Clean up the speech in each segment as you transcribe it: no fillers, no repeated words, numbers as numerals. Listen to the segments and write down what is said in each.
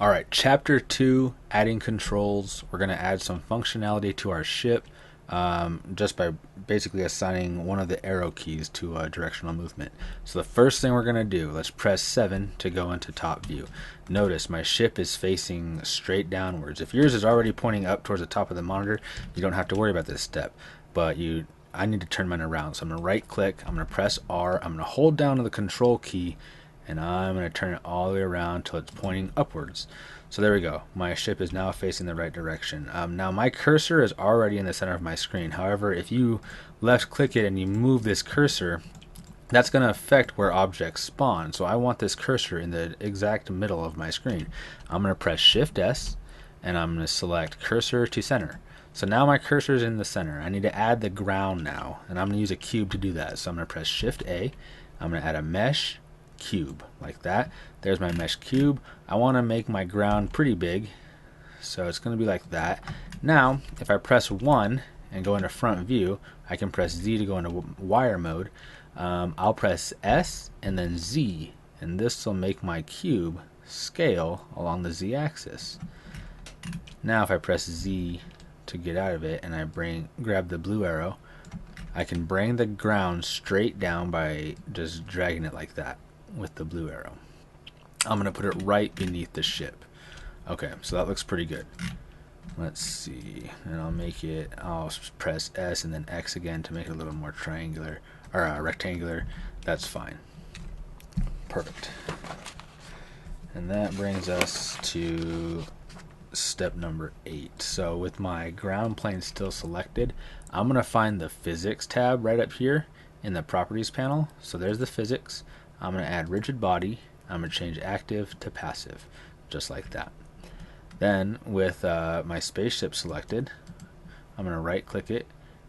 Alright, Chapter 2, adding controls. We're going to add some functionality to our ship just by basically assigning one of the arrow keys to directional movement. So the first thing we're going to do, let's press 7 to go into top view. Notice my ship is facing straight downwards. If yours is already pointing up towards the top of the monitor, you don't have to worry about this step. But I need to turn mine around. So I'm going to right click, I'm going to press R, I'm going to hold down to the control key, and I'm going to turn it all the way around until it's pointing upwards. So there we go. My ship is now facing the right direction. Now my cursor is already in the center of my screen. However, if you left click it and you move this cursor, that's going to affect where objects spawn. So I want this cursor in the exact middle of my screen. I'm going to press Shift S and I'm going to select cursor to center. So now my cursor is in the center. I need to add the ground now, and I'm going to use a cube to do that. So I'm going to press Shift A. I'm going to add a mesh cube like that. There's my mesh cube. I want to make my ground pretty big, so it's going to be like that. Now if I press 1 and go into front view, I can press Z to go into wire mode. I'll press S and then Z, and this will make my cube scale along the Z axis. Now if I press Z to get out of it and I grab the blue arrow, I can bring the ground straight down by just dragging it like that with the blue arrow. I'm going to put it right beneath the ship. Okay, so that looks pretty good. Let's see, and I'll press S and then X again to make it a little more triangular, or rectangular. That's fine. Perfect. And that brings us to step number 8. So with my ground plane still selected, I'm going to find the physics tab right up here in the properties panel. So there's the physics. I'm going to add rigid body. I'm going to change active to passive, just like that. Then with my spaceship selected, I'm going to right click it.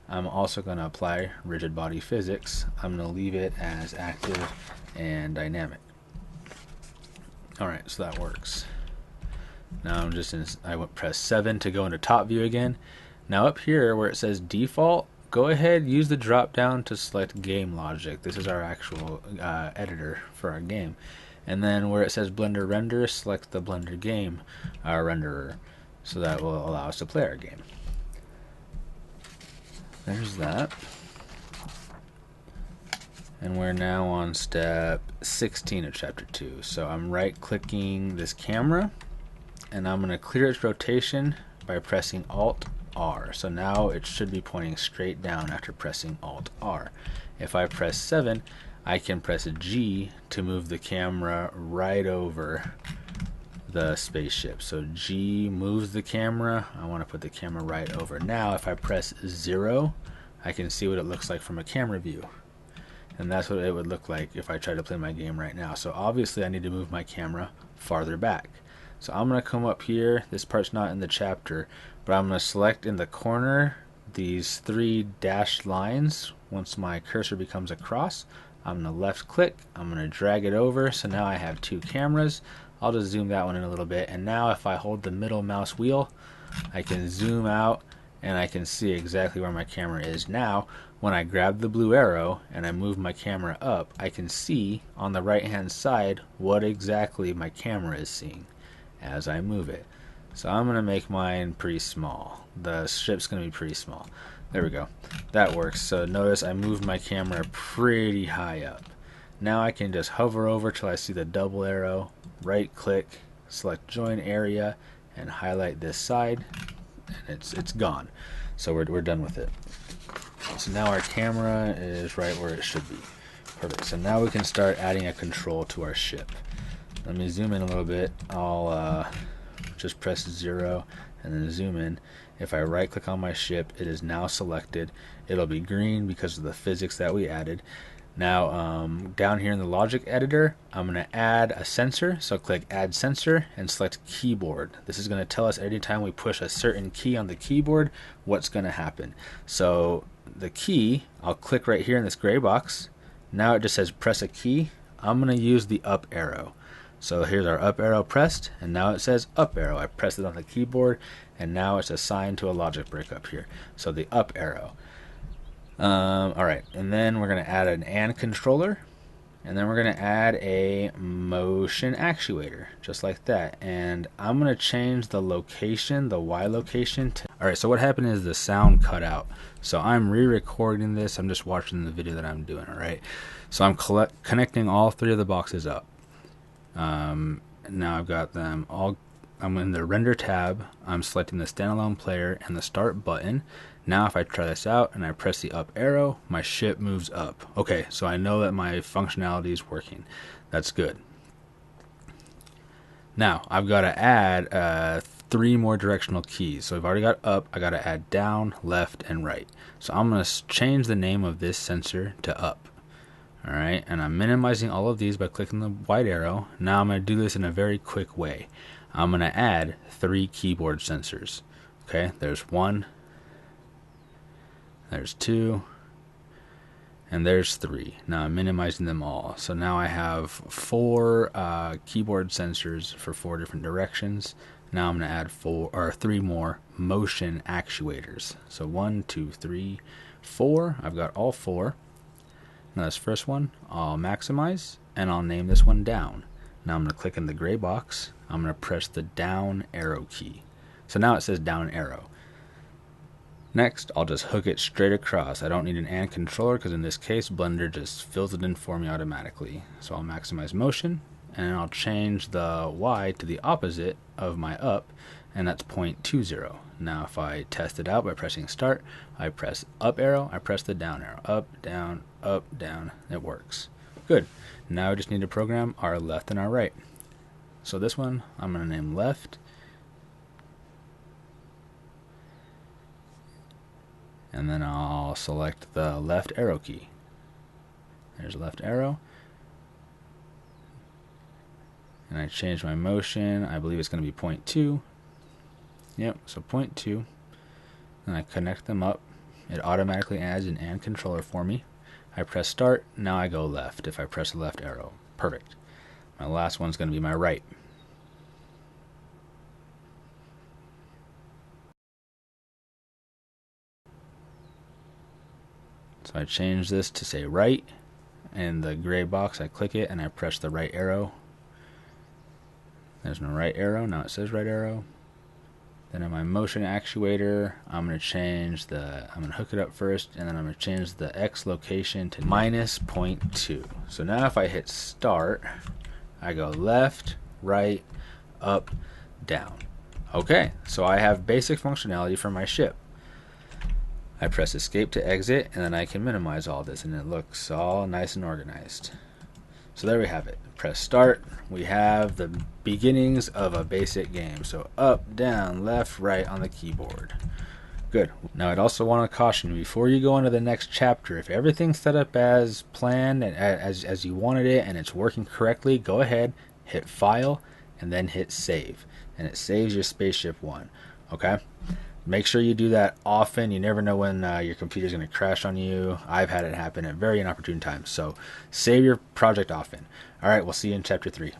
I'm also going to apply rigid body physics. I'm going to leave it as active and dynamic. Alright, so that works. Now I press 7 to go into top view again. Now up here where it says default, go ahead, use the drop down to select game logic. This is our actual editor for our game. And then where it says Blender render, select the Blender game renderer. So that will allow us to play our game. There's that. And we're now on step 16 of chapter 2. So I'm right clicking this camera and I'm going to clear its rotation by pressing Alt R. So now it should be pointing straight down after pressing Alt R. If I press 7, I can press G to move the camera right over the spaceship. So G moves the camera. I want to put the camera right over. Now if I press 0, I can see what it looks like from a camera view. And that's what it would look like if I try to play my game right now. So obviously I need to move my camera farther back. So I'm going to come up here. This part's not in the chapter, but I'm going to select in the corner these 3 dashed lines. Once my cursor becomes a cross, I'm going to left click. I'm going to drag it over. So now I have 2 cameras. I'll just zoom that one in a little bit. And now if I hold the middle mouse wheel, I can zoom out and I can see exactly where my camera is. Now when I grab the blue arrow and I move my camera up, I can see on the right hand side what exactly my camera is seeing as I move it. So I'm going to make mine pretty small. The ship's going to be pretty small. There we go. That works. So notice I moved my camera pretty high up. Now I can just hover over till I see the double arrow, right click, select join area, and highlight this side, and it's gone. So we're done with it. So now our camera is right where it should be. Perfect. So now we can start adding a control to our ship. Let me zoom in a little bit. I'll just press 0 and then zoom in. If I right click on my ship, it is now selected. It'll be green because of the physics that we added. Now down here in the logic editor, I'm going to add a sensor. So click add sensor and select keyboard. This is going to tell us anytime we push a certain key on the keyboard what's going to happen. So the key, I'll click right here in this gray box. Now it just says press a key. I'm going to use the up arrow. So here's our up arrow pressed, and now it says up arrow. I pressed it on the keyboard, and now it's assigned to a logic break up here. So the up arrow. Alright, and then we're going to add an AND controller. And then we're going to add a motion actuator, just like that. And I'm going to change the location, the Y location. Alright, so what happened is the sound cut out. So I'm re-recording this. I'm just watching the video that I'm doing, alright? So I'm connecting all three of the boxes up. Now I've got them all. I'm in the render tab. I'm selecting the standalone player and the start button. Now if I try this out and I press the up arrow, my ship moves up. Okay, so I know that my functionality is working. That's good. Now I've got to add 3 more directional keys. So I've already got up. I got to add down, left, and right. So I'm going to change the name of this sensor to up. Alright, and I'm minimizing all of these by clicking the white arrow. Now I'm going to do this in a very quick way. I'm going to add 3 keyboard sensors. Okay, there's 1, there's 2, and there's 3. Now I'm minimizing them all. So now I have 4 keyboard sensors for 4 different directions. Now I'm going to add 3 more motion actuators. So 1, 2, 3, 4. I've got all 4. Now this first one, I'll maximize, and I'll name this one down. Now I'm going to click in the gray box. I'm going to press the down arrow key. So now it says down arrow. Next, I'll just hook it straight across. I don't need an AND controller because in this case, Blender just fills it in for me automatically. So I'll maximize motion, and I'll change the Y to the opposite of my up, and that's 0.20. Now if I test it out by pressing start, I press up arrow, I press the down arrow, up, down, it works. Good. Now I just need to program our left and our right. So this one, I'm going to name left, and then I'll select the left arrow key. There's left arrow. And I change my motion. I believe it's going to be 0.2. Yep, so 0.2. And I connect them up. It automatically adds an AND controller for me. I press start. Now I go left if I press the left arrow. Perfect. My last one's going to be my right. So I change this to say right. In the gray box, I click it and I press the right arrow. There's no right arrow. Now it says right arrow. Then in my motion actuator, I'm going to hook it up first, and then I'm going to change the X location to minus 0.2. So now if I hit start, I go left, right, up, down. Okay, so I have basic functionality for my ship. I press escape to exit, and then I can minimize all this, and it looks all nice and organized. So there we have it. Press start. We have the beginnings of a basic game. So up, down, left, right on the keyboard. Good. Now I'd also want to caution you, before you go on to the next chapter, if everything's set up as planned and as you wanted it and it's working correctly, go ahead, hit file, and then hit save. And it saves your Spaceship 1. Okay? Make sure you do that often. You never know when your computer's going to crash on you. I've had it happen at very inopportune times. So save your project often. All right, we'll see you in chapter 3.